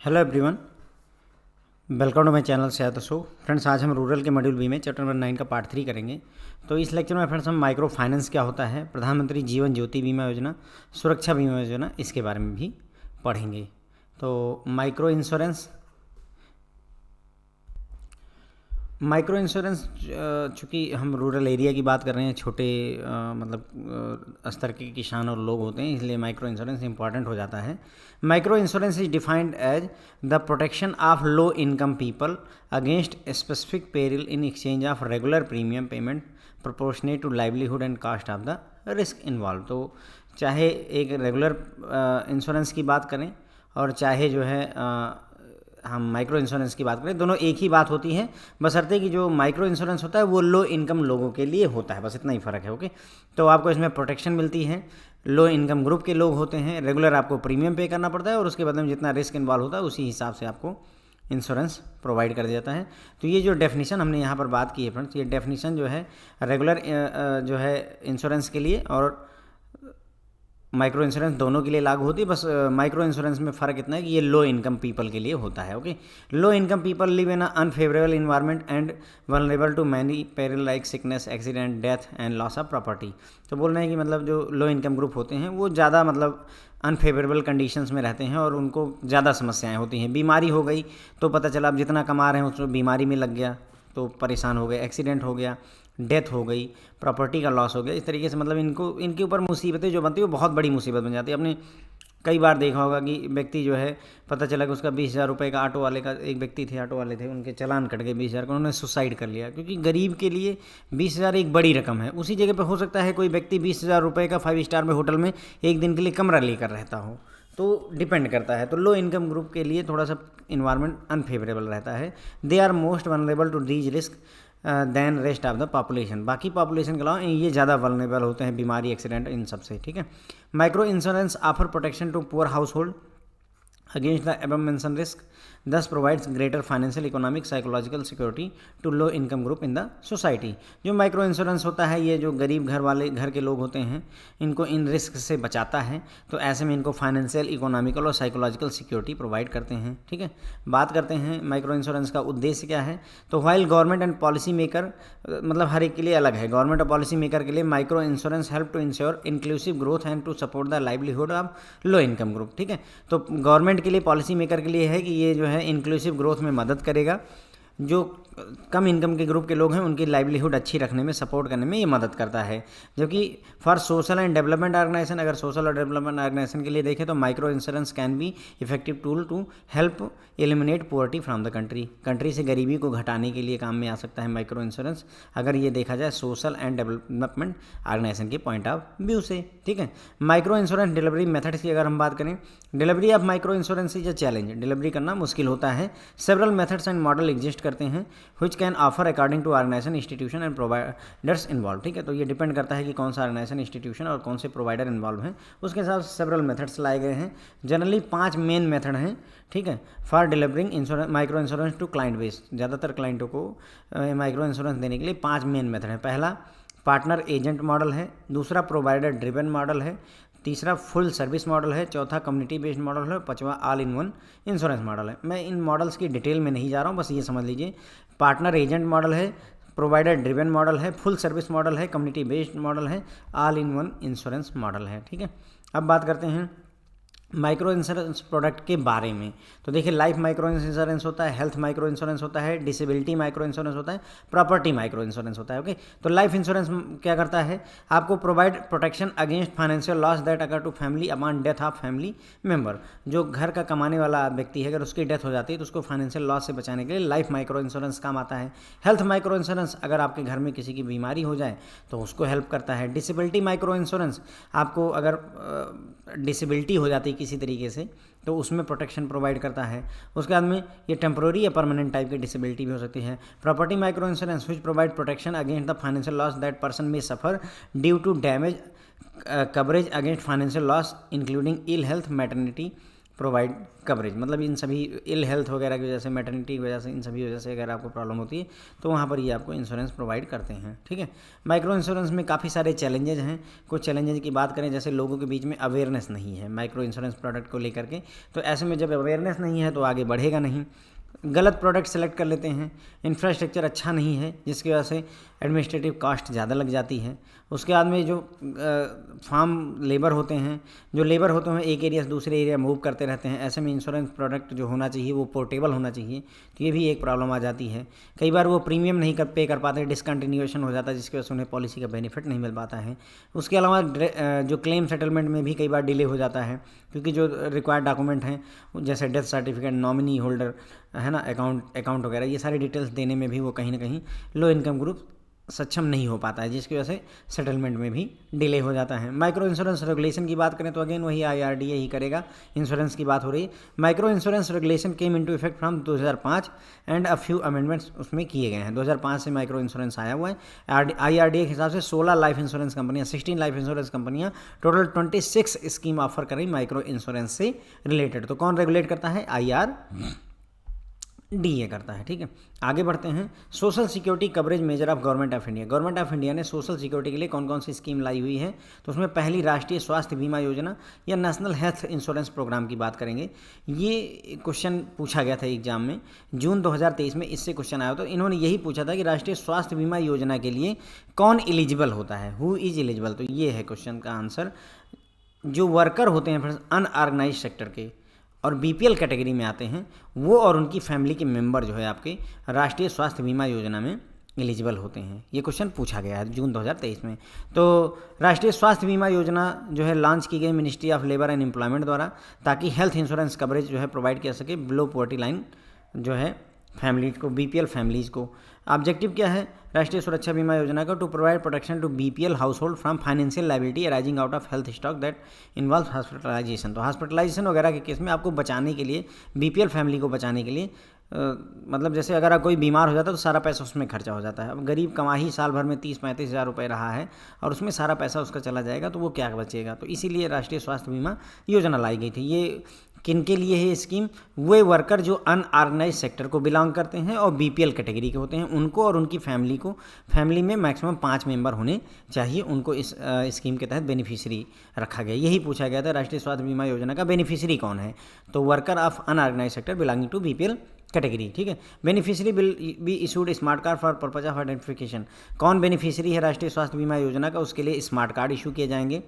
Hello everyone, welcome to my channel Sehat show. Friends, आज हम rural के मॉड्यूल बी में चैप्टर नंबर 9 का पार्ट 3 करेंगे। तो इस लेक्चर में फ्रेंड्स हम माइक्रो फाइनेंस क्या होता है, प्रधानमंत्री जीवन ज्योति बीमा योजना, सुरक्षा बीमा योजना, इसके बारे में भी पढ़ेंगे। तो माइक्रो इंश्योरेंस चूँकि हम रूरल एरिया की बात कर रहे हैं, छोटे स्तर के किसान और लोग होते हैं, इसलिए माइक्रो इंश्योरेंस इंपॉर्टेंट हो जाता है। Micro insurance is defined as the protection of low income people against specific peril in exchange of regular premium payment proportionate to livelihood and cost of the risk involve. तो चाहे एक regular insurance की बात करें और चाहे जो है हम माइक्रो इंश्योरेंस की बात करें, दोनों एक ही बात होती है, बशर्ते कि जो माइक्रो इंश्योरेंस होता है वो लो इनकम लोगों के लिए होता है, बस इतना ही फ़र्क है। ओके, तो आपको इसमें प्रोटेक्शन मिलती है, लो इनकम ग्रुप के लोग होते हैं, रेगुलर आपको प्रीमियम पे करना पड़ता है और उसके बदले में जितना रिस्क इन्वॉल्व होता है उसी हिसाब से आपको इंश्योरेंस प्रोवाइड कर दिया जाता है। तो ये जो डेफिनेशन हमने यहाँ पर बात की है फ्रेंड्स, ये डेफिनेशन जो है रेगुलर जो है इंश्योरेंस के लिए और माइक्रो इंश्योरेंस दोनों के लिए लागू होती है। बस माइक्रो इंश्योरेंस में फ़र्क इतना है कि ये लो इनकम पीपल के लिए होता है। Okay, low income people live in unfavourable environment and vulnerable to many peril like sickness, accident, death and loss of property. तो बोल रहे हैं कि मतलब जो लो इनकम ग्रुप होते हैं वो ज़्यादा अनफेवरेबल कंडीशंस में रहते हैं और उनको ज़्यादा समस्याएं होती हैं। बीमारी हो गई तो पता चला आप जितना कमा रहे हैं उसमें बीमारी में लग गया तो परेशान हो गए, एक्सीडेंट हो गया, डेथ हो गई, प्रॉपर्टी का लॉस हो गया, इस तरीके से इनके ऊपर मुसीबतें जो बनती है वो बहुत बड़ी मुसीबत बन जाती है। आपने कई बार देखा होगा कि व्यक्ति जो है पता चला कि उसका 20,000 रुपये का ऑटो वाले का, एक व्यक्ति थे ऑटो वाले थे, उनके चालान कट गए 20,000 का, उन्होंने सुसाइड कर लिया। क्योंकि गरीब के लिए 20,000 एक बड़ी रकम है। उसी जगह पर हो सकता है कोई व्यक्ति 20,000 रुपये का 5 स्टार में होटल में एक दिन के लिए कमरा लेकर रहता हो, तो डिपेंड करता है। तो लो इनकम ग्रुप के लिए थोड़ा सा इन्वायरमेंट अनफेवरेबल रहता है। They are most vulnerable to these risk than rest of the population. बाकी पॉपुलेशन के अलावा ये ज़्यादा वल्नरेबल होते हैं बीमारी, एक्सीडेंट, इन सब से। ठीक है, micro insurance offer protection to poor household against the above mention risk, thus provides greater financial, economic, psychological security to low income group in the society. जो माइक्रो इंश्योरेंस होता है ये जो गरीब घर के लोग होते हैं इनको इन रिस्क से बचाता है। तो ऐसे में इनको फाइनेंशियल, इकोनॉमिकल और साइकोलॉजिकल सिक्योरिटी प्रोवाइड करते हैं। ठीक है, बात करते हैं माइक्रो इंश्योरेंस का उद्देश्य क्या है। तो while government and policy maker, मतलब हर एक के लिए अलग है, गवर्नमेंट और पॉलिसी मेकर के लिए micro insurance help to ensure inclusive growth and to support the livelihood of low income group. ठीक है, तो गवर्नमेंट के लिए, पॉलिसी मेकर के लिए है कि ये जो है इंक्लूसिव ग्रोथ में मदद करेगा। जो कम इनकम के ग्रुप के लोग हैं उनकी लाइवलीहुड अच्छी रखने में, सपोर्ट करने में ये मदद करता है। जबकि for social and development organisation, अगर सोशल और डेवलपमेंट ऑर्गेनाइजेशन के लिए देखें तो micro insurance can be effective tool to help eliminate poverty from the country से गरीबी को घटाने के लिए काम में आ सकता है माइक्रो इंश्योरेंस, अगर ये देखा जाए सोशल एंड डेवलपमेंट ऑर्गेनाइजेशन के पॉइंट ऑफ व्यू से। ठीक है, माइक्रो इंश्योरेंस डिलीवरी मेथड्स की अगर हम बात करें, delivery of micro insurance is a challenge. Delivery करना मुश्किल होता है। Several methods and model exist करते हैं which can offer according to organization, institution and providers involved। ठीक है, तो ये डिपेंड करता है कि कौन सा ऑर्गेनाइजेशन, इंस्टीट्यूशन और कौन से प्रोवाइडर इन्वॉल्व हैं, उसके हिसाब से सेवरल मेथड्स लाए गए हैं। जनरली 5 मेन मेथड हैं। ठीक है, for delivering insurance, micro insurance to client base, ज़्यादातर क्लाइंटों को माइक्रो इंश्योरेंस देने के लिए 5 मेन मेथड हैं। पहला पार्टनर एजेंट मॉडल है, दूसरा प्रोवाइडर ड्रिवन मॉडल है, तीसरा फुल सर्विस मॉडल है, चौथा कम्युनिटी बेस्ड मॉडल है, पांचवा all in one insurance model है। मैं इन मॉडल्स की डिटेल में नहीं जा रहा हूँ, बस ये समझ लीजिए पार्टनर एजेंट मॉडल है, प्रोवाइडर ड्रिवन मॉडल है, फुल सर्विस मॉडल है, कम्युनिटी बेस्ड मॉडल है, all in one insurance model है। ठीक है, अब बात करते हैं माइक्रो इंश्योरेंस प्रोडक्ट के बारे में। तो देखिए, लाइफ माइक्रो इंश्योरेंस होता है, हेल्थ माइक्रो इंश्योरेंस होता है, डिसेबिलिटी माइक्रो इंश्योरेंस होता है, प्रॉपर्टी माइक्रो इंश्योरेंस होता है। ओके, तो लाइफ इंश्योरेंस क्या करता है, आपको provide protection against financial loss that occur to family upon death of family member. जो घर का कमाने वाला व्यक्ति है, अगर उसकी डेथ हो जाती है तो उसको फाइनेंशियल लॉस से बचाने के लिए लाइफ माइक्रो इंश्योरेंस काम आता है। हेल्थ माइक्रो इंश्योरेंस, अगर आपके घर में किसी की बीमारी हो जाए तो उसको हेल्प करता है। डिसेबिलिटी माइक्रो इंश्योरेंस, आपको अगर डिसेबिलिटी हो जाती है किसी तरीके से तो उसमें प्रोटेक्शन प्रोवाइड करता है। उसके बाद में ये टेम्प्रोरी या परमानेंट टाइप की डिसेबिलिटी भी हो सकती है। Property micro insurance which provide protection against the financial loss that person may suffer due to damage, coverage against financial loss including ill health, maternity, provide coverage, मतलब इन सभी ill health वगैरह की वजह से, मैटरनिटी की वजह से, इन सभी वजह से अगर आपको प्रॉब्लम होती है तो वहाँ पर ये आपको इंश्योरेंस प्रोवाइड करते हैं। ठीक है, माइक्रो इंश्योरेंस में काफ़ी सारे चैलेंजेस हैं। कुछ चैलेंजेस की बात करें, जैसे लोगों के बीच में अवेयरनेस नहीं है माइक्रो इंश्योरेंस प्रोडक्ट को लेकर के, तो ऐसे में जब अवेयरनेस नहीं है तो आगे बढ़ेगा नहीं। गलत प्रोडक्ट सेलेक्ट कर लेते हैं, इंफ्रास्ट्रक्चर अच्छा नहीं है जिसकी वजह से एडमिनिस्ट्रेटिव कॉस्ट ज़्यादा लग जाती है। उसके बाद में जो फार्म लेबर होते हैं, एक एरिया से दूसरे एरिया मूव करते रहते हैं, ऐसे में इंश्योरेंस प्रोडक्ट जो होना चाहिए वो पोर्टेबल होना चाहिए, तो ये भी एक प्रॉब्लम आ जाती है। कई बार वो प्रीमियम नहीं पे कर पाते, डिसकंटिन्यूएशन हो जाता है जिसकी वजह से उन्हें पॉलिसी का बेनिफिट नहीं मिल पाता है। उसके अलावा जो क्लेम सेटलमेंट में भी कई बार डिले हो जाता है, क्योंकि जो रिक्वायर्ड डॉक्यूमेंट हैं जैसे डेथ सर्टिफिकेट, नॉमिनी होल्डर है ना, अकाउंट वगैरह, ये सारी डिटेल्स देने में भी वो कहीं ना कहीं लो इनकम ग्रुप सक्षम नहीं हो पाता है, जिसकी वजह से सेटलमेंट में भी डिले हो जाता है। माइक्रो इंश्योरेंस रेगुलेशन की बात करें तो अगेन वही IRDA ही करेगा, इंश्योरेंस की बात हो रही है। Micro insurance regulation came into effect from 2005 and a few amendments उसमें किए गए हैं। 2005 से माइक्रो इंश्योरेंस आया हुआ है। IRDA के हिसाब से 16 लाइफ इंश्योरेंस कंपनियां, 16 लाइफ इंश्योरेंस कंपनियां टोटल 26 स्कीम ऑफर कर रही माइक्रो इंश्योरेंस से रिलेटेड। तो कौन रेगुलेट करता है? IRDA करता है। ठीक है, आगे बढ़ते हैं। Social security coverage measure of government of India. Government of India ने सोशल सिक्योरिटी के लिए कौन कौन सी स्कीम लाई हुई है? तो उसमें पहली राष्ट्रीय स्वास्थ्य बीमा योजना या नेशनल हेल्थ इंश्योरेंस प्रोग्राम की बात करेंगे। ये क्वेश्चन पूछा गया था एग्जाम में, जून 2023 में इससे क्वेश्चन आया। तो इन्होंने यही पूछा था कि राष्ट्रीय स्वास्थ्य बीमा योजना के लिए कौन एलिजिबल होता है, हु इज एलिजिबल। तो ये है क्वेश्चन का आंसर। जो वर्कर होते हैं फ्रेंड्स अनऑर्गेनाइज सेक्टर के और BPL कैटेगरी में आते हैं, वो और उनकी फैमिली के मेंबर जो है आपके राष्ट्रीय स्वास्थ्य बीमा योजना में एलिजिबल होते हैं। ये क्वेश्चन पूछा गया है जून 2023 में। तो राष्ट्रीय स्वास्थ्य बीमा योजना जो है लॉन्च की गई ministry of labour and employment द्वारा, ताकि हेल्थ इंश्योरेंस कवरेज जो है प्रोवाइड किया सके बिलो पॉवर्टी लाइन जो है फैमिलीज को, BPL फैमिलीज को। ऑब्जेक्टिव क्या है राष्ट्रीय सुरक्षा बीमा योजना का? To provide protection to BPL household from financial liability arising out of health stock that involve hospitalisation. तो हॉस्पिटलाइजेशन वगैरह के केस में आपको बचाने के लिए, BPL फैमिली को बचाने के लिए मतलब जैसे अगर कोई बीमार हो जाता है तो सारा पैसा उसमें खर्चा हो जाता है। अब गरीब कमा ही साल भर में 30-35 हज़ार रुपये रहा है और उसमें सारा पैसा उसका चला जाएगा तो वो क्या बचेगा? तो इसीलिए राष्ट्रीय स्वास्थ्य बीमा योजना लाई गई थी। ये किन के लिए है स्कीम? वे वर्कर जो अनऑर्गेनाइज सेक्टर को बिलोंग करते हैं और BPL कैटेगरी के होते हैं, उनको और उनकी फैमिली को, फैमिली में मैक्सिमम 5 मेंबर होने चाहिए, उनको इस स्कीम के तहत बेनिफिशियरी रखा गया। यही पूछा गया था राष्ट्रीय स्वास्थ्य बीमा योजना का बेनिफिशियरी कौन है? तो worker of unorganise sector belonging to BPL category. ठीक है, beneficiary will be issued smart card for purpose of identification. कौन बेनिफिशियरी है राष्ट्रीय स्वास्थ्य बीमा योजना का? उसके लिए स्मार्ट कार्ड इशू किए जाएंगे।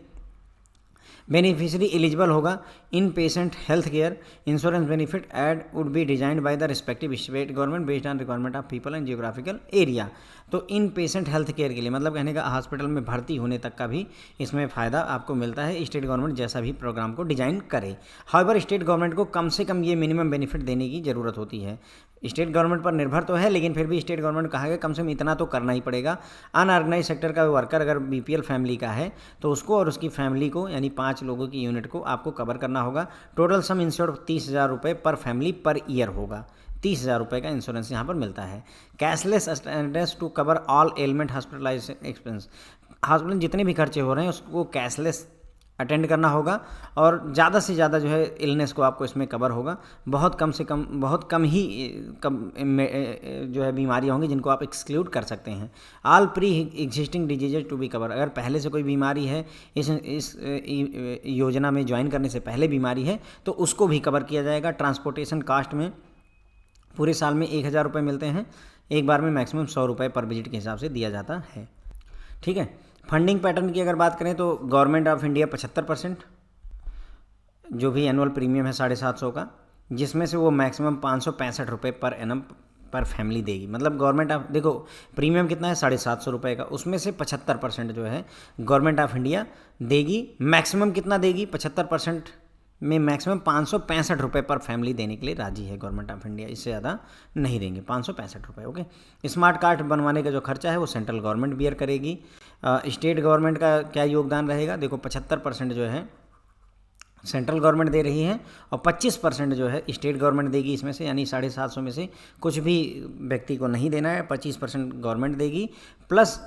बेनिफिशियरी एलिजिबल होगा in patient health care insurance benefit aid would be designed by the respective state government based on requirement of people and geographical area. तो इन पेशेंट हेल्थ केयर के लिए मतलब कहने का hospital में भर्ती होने तक का भी इसमें फ़ायदा आपको मिलता है, स्टेट गवर्नमेंट जैसा भी प्रोग्राम को डिजाइन करे। हाउएवर स्टेट गवर्नमेंट को कम से कम ये मिनिमम बेनिफिट देने की ज़रूरत होती है। स्टेट गवर्नमेंट पर निर्भर तो है, लेकिन फिर भी स्टेट गवर्नमेंट कहा गया कम से कम इतना तो करना ही पड़ेगा। अनऑर्गेनाइज सेक्टर का वर्कर अगर BPL फैमिली का है तो उसको और उसकी फैमिली को यानी 5 लोगों की यूनिट को आपको कवर करना होगा। टोटल सम इंश्योर्ड 30,000 रुपये पर फैमिली पर ईयर होगा। 30,000 रुपये का इंश्योरेंस यहाँ पर मिलता है। Cashless attendance to cover all element hospitalisation expense. Hospital में जितने भी खर्चे हो रहे हैं उसको कैशलेस अटेंड करना होगा और ज़्यादा से ज़्यादा जो है इलनेस को आपको इसमें कवर होगा। बहुत कम ही जो है बीमारियाँ होंगी जिनको आप एक्सक्लूड कर सकते हैं। All pre existing diseases to be cover. अगर पहले से कोई बीमारी है, इस योजना में ज्वाइन करने से पहले बीमारी है तो उसको भी कवर किया जाएगा। ट्रांसपोर्टेशन कास्ट में पूरे साल में 1,000 रुपये मिलते हैं, एक बार में मैक्सिमम 100 रुपये पर विजिट के हिसाब से दिया जाता है। ठीक है, फंडिंग पैटर्न की अगर बात करें तो गवर्नमेंट ऑफ इंडिया 75% जो भी एनुअल प्रीमियम है 750 का, जिसमें से वो मैक्सिमम 565 रुपये पर एनम पर फैमिली देगी। मतलब गवर्नमेंट ऑफ, देखो प्रीमियम कितना है 750 रुपये का, उसमें से 75% जो है गवर्नमेंट ऑफ इंडिया देगी। मैक्सिमम कितना देगी? 75% में मैक्सिमम 565 रुपये पर फैमिली देने के लिए राजी है गवर्नमेंट ऑफ इंडिया, इससे ज़्यादा नहीं देंगे, 565 रुपये। ओके, स्मार्ट कार्ड बनवाने का जो खर्चा है वो सेंट्रल गवर्नमेंट बियर करेगी। स्टेट गवर्नमेंट का क्या योगदान रहेगा? देखो 75% जो है सेंट्रल गवर्नमेंट दे रही है और 25% जो है स्टेट गवर्नमेंट देगी इसमें से, यानी 750 में से कुछ भी व्यक्ति को नहीं देना है, 25% गवर्नमेंट देगी। प्लस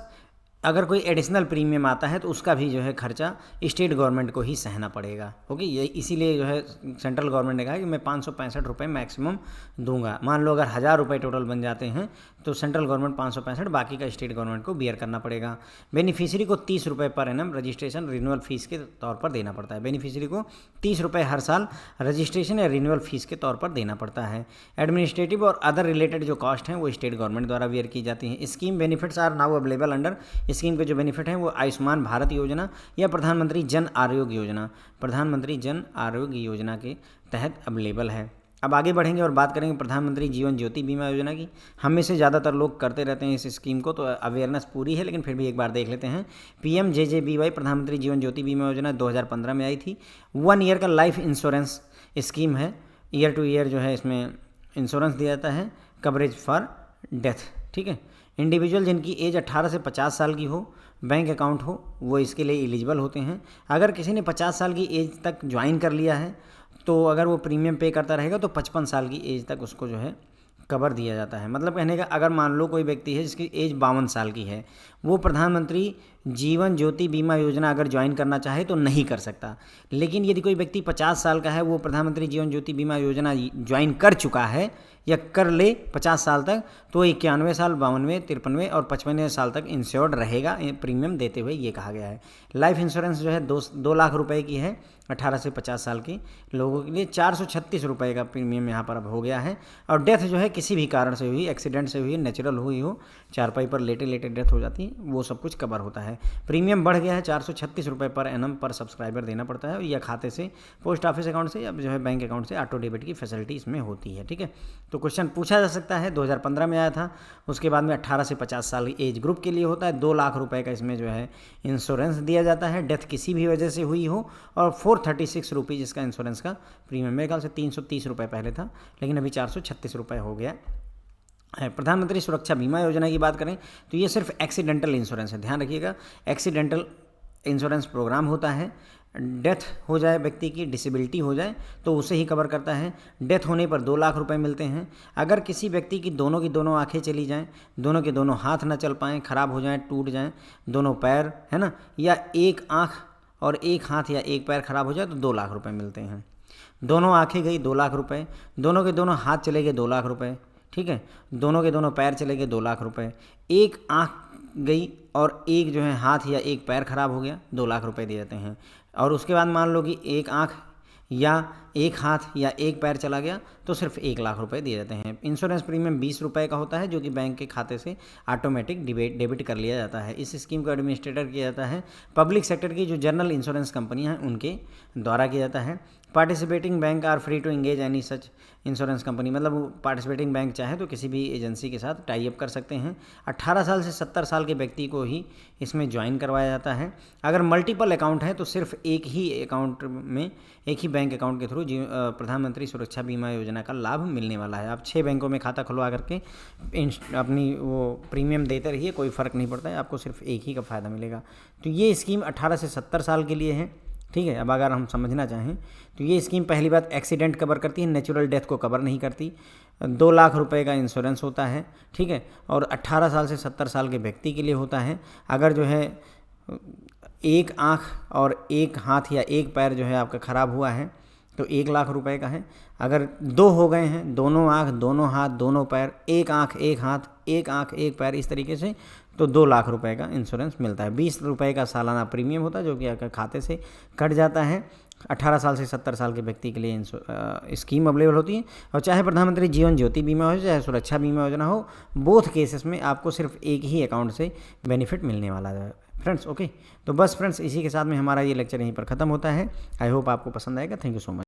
अगर कोई एडिशनल प्रीमियम आता है तो उसका भी जो है खर्चा स्टेट गवर्नमेंट को ही सहना पड़ेगा। ओके, ये इसीलिए जो है सेंट्रल गवर्नमेंट ने कहा कि मैं 565 रुपये मैक्सिमम दूंगा। मान लो अगर 1000 रुपये टोटल बन जाते हैं तो सेंट्रल गवर्नमेंट 565, बाकी का स्टेट गवर्नमेंट को बियर करना पड़ेगा। बेनिफिशियरी को 30 रुपये per annum registration renewal fees के तौर पर देना पड़ता है। बेनिफिशियरी को 30 रुपये हर साल रजिस्ट्रेशन या रिन्यूअल फीस के तौर पर देना पड़ता है। एडमिनिस्ट्रेटिव और अदर रिलेटेड जो कॉस्ट हैं वो स्टेट गवर्नमेंट द्वारा बियर की जाती हैं। Scheme benefits are now available under, scheme के जो बेनिफिट हैं वो आयुष्मान भारत योजना या प्रधानमंत्री जन आरोग्य योजना, प्रधानमंत्री जन आरोग्य योजना के तहत अवेलेबल है। अब आगे बढ़ेंगे और बात करेंगे प्रधानमंत्री जीवन ज्योति बीमा योजना की। हम में से ज़्यादातर लोग करते रहते हैं इस स्कीम को, तो अवेयरनेस पूरी है, लेकिन फिर भी एक बार देख लेते हैं। PMJJBY प्रधानमंत्री जीवन ज्योति बीमा योजना 2015 में आई थी। 1 ईयर का लाइफ इंश्योरेंस स्कीम है। ईयर टू ईयर जो है इसमें इंश्योरेंस दिया जाता है, कवरेज फॉर डेथ। ठीक है, इंडिविजुअल जिनकी एज 18 से 50 साल की हो, बैंक अकाउंट हो, वो इसके लिए एलिजिबल होते हैं। अगर किसी ने 50 साल की एज तक ज्वाइन कर लिया है तो अगर वो प्रीमियम पे करता रहेगा तो 55 साल की एज तक उसको जो है कवर दिया जाता है। मतलब कहने का, अगर मान लो कोई व्यक्ति है जिसकी एज 52 साल की है, वो प्रधानमंत्री जीवन ज्योति बीमा योजना अगर ज्वाइन करना चाहे तो नहीं कर सकता। लेकिन यदि कोई व्यक्ति 50 साल का है, वो प्रधानमंत्री जीवन ज्योति बीमा योजना ज्वाइन कर चुका है या कर ले 50 साल तक, तो 91 साल, 52, 53 और 55 साल तक इंश्योर्ड रहेगा प्रीमियम देते हुए, ये कहा गया है। लाइफ इंश्योरेंस जो है 2 लाख रुपए की है 18 से 50 साल के लोगों के लिए। 436 रुपये का प्रीमियम यहाँ पर अब हो गया है। और डेथ जो है किसी भी कारण से हुई, एक्सीडेंट से हुई, नेचुरल हुई हो, चारपाई पर लेटे लेटे डेथ हो जाती है, वो सब कुछ कवर होता है। प्रीमियम बढ़ गया है, 436 रुपये पर एनम पर सब्सक्राइबर देना पड़ता है, या खाते से, पोस्ट ऑफिस अकाउंट से या जो है बैंक अकाउंट से ऑटो डेबिट की फैसिलिटी इसमें होती है। ठीक है, तो क्वेश्चन पूछा जा सकता है। 2015 में आया था, उसके बाद में 18 से 50 साल की एज ग्रुप के लिए होता है। 2 लाख रुपए का इसमें जो है इंश्योरेंस दिया जाता है, डेथ किसी भी वजह से हुई हो। और 436 रुपीज़ इसका इंश्योरेंस का प्रीमियम, मेरे ख्याल से 330 रुपये पहले था, लेकिन अभी 436 रुपये हो गया है। प्रधानमंत्री सुरक्षा बीमा योजना की बात करें तो ये सिर्फ एक्सीडेंटल इंश्योरेंस है, ध्यान रखिएगा। एक्सीडेंटल इंश्योरेंस प्रोग्राम होता है। डेथ हो जाए व्यक्ति की, डिसेबिलिटी हो जाए तो उसे ही कवर करता है। डेथ होने पर 2 लाख रुपए मिलते हैं। अगर किसी व्यक्ति की दोनों आंखें चली जाएं, दोनों के दोनों हाथ ना चल पाएँ, खराब हो जाएं, टूट जाएं दोनों पैर, है ना, या एक आंख और एक हाथ या एक पैर खराब हो जाए तो 2 लाख रुपए मिलते हैं। दोनों आंखें गई 2 लाख रुपए, दोनों के दोनों हाथ चले गए 2 लाख रुपए। ठीक है, दोनों के दोनों पैर चले गए 2 लाख रुपए। एक आंख गई और एक जो है हाथ या एक पैर खराब हो गया, 2 लाख रुपए दिए जाते हैं। और उसके बाद मान लो कि एक आंख या एक हाथ या एक पैर चला गया तो सिर्फ 1 लाख रुपए दिए जाते हैं। इंश्योरेंस प्रीमियम 20 रुपये का होता है, जो कि बैंक के खाते से ऑटोमेटिक डेबिट कर लिया जाता है। इस स्कीम को एडमिनिस्ट्रेटर किया जाता है पब्लिक सेक्टर की जो जनरल इंश्योरेंस कंपनियां हैं उनके द्वारा किया जाता है। Participating bank are free to engage any such insurance company, मतलब पार्टिसिपेटिंग बैंक चाहे तो किसी भी एजेंसी के साथ टाई अप कर सकते हैं। 18 साल से 70 साल के व्यक्ति को ही इसमें ज्वाइन करवाया जाता है। अगर मल्टीपल अकाउंट है तो सिर्फ एक ही अकाउंट में, एक ही बैंक अकाउंट के थ्रू प्रधानमंत्री सुरक्षा बीमा योजना का लाभ मिलने वाला है। आप 6 बैंकों में खाता खुलवा करके अपनी वो प्रीमियम देते रहिए, कोई फ़र्क नहीं पड़ता है, आपको सिर्फ एक ही का फ़ायदा मिलेगा। तो ये स्कीम 18 से 70 साल के लिए है। ठीक है, अब अगर हम समझना चाहें तो ये स्कीम पहली बात एक्सीडेंट कवर करती है, नेचुरल डेथ को कवर नहीं करती। 2 लाख रुपए का इंश्योरेंस होता है। ठीक है, और 18 साल से 70 साल के व्यक्ति के लिए होता है। अगर जो है एक आँख और एक हाथ या एक पैर जो है आपका ख़राब हुआ है तो 1 लाख रुपए का है। अगर 2 हो गए हैं, दोनों आँख, दोनों हाथ, दोनों पैर, एक आँख, एक हाथ, एक आँख, एक पैर, इस तरीके से, तो 2 लाख रुपए का इंश्योरेंस मिलता है। 20 रुपये का सालाना प्रीमियम होता है, जो कि आपके खाते से कट जाता है। 18 साल से 70 साल के व्यक्ति के लिए स्कीम अवेलेबल होती है। और चाहे प्रधानमंत्री जीवन ज्योति बीमा हो, चाहे सुरक्षा बीमा योजना हो, बोथ केसेस में आपको सिर्फ एक ही अकाउंट से बेनिफिट मिलने वाला है फ्रेंड्स। ओके, तो बस फ्रेंड्स, इसी के साथ में हमारा ये लेक्चर यहीं पर ख़त्म होता है। आई होप आपको पसंद आएगा। Thank you so much.